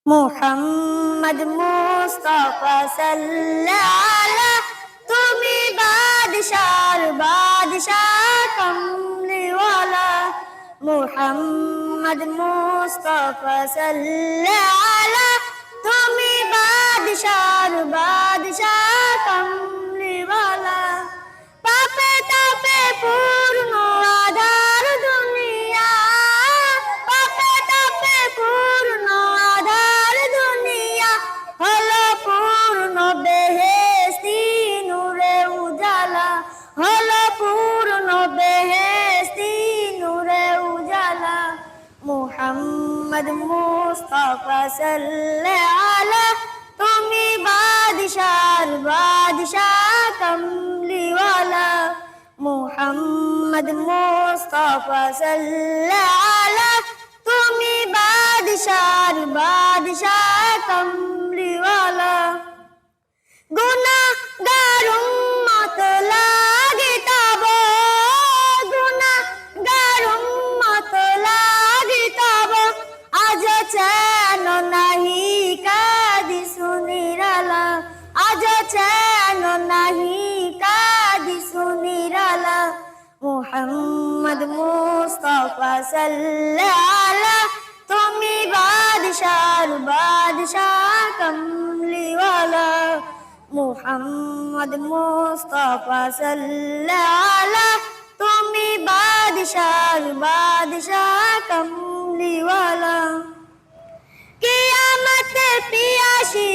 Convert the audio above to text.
মুহাম্মদ মুস্তাফা সাল্লাল্লাহ তুমি বাদশার বাদশাহ কমলিওয়ালা মুহাম্মদ মুস্তাফা সাল্লাল্লাহ তুমি বাদশার বাদশাহ কমলিওয়ালা পাপে তাপে পূর্ণ আধার দুনিয়া পাপে তাপে পূর্ণ আধার দুনিয়া হলো পূর্ণ বেহেশতি নূরে উজালা হলো পূর্ণ বেহেশতি নূরে উজালা মুহাম্মদ মুস্তাফা সাল্লাল্লাহ তুমি বাদশার বাদশাহ কমলিওয়ালা মুহাম্মদ মুস্তাফা সাল্লাল্লাহ তুমি বাদশার বাদশাহ কমলিওয়ালা গুনাহগার উম্মত লাগে তব গুনাহগার উম্মত লাগে তব আজ চেন নাহি কাদি সুনিরালা আজ চেন নাহি কাদি সুনিরালা মুহাম্মদ মুস্তাফা সাল্লাল্লাহ তুমি বাদশার বাদশাহ কমলিওয়ালা মুহাম্মদ মুস্তাফা সাল্লাল্লাহ তুমি বাদশার বাদশাহ কমলিওয়ালা কিয়ামত পিয়াসী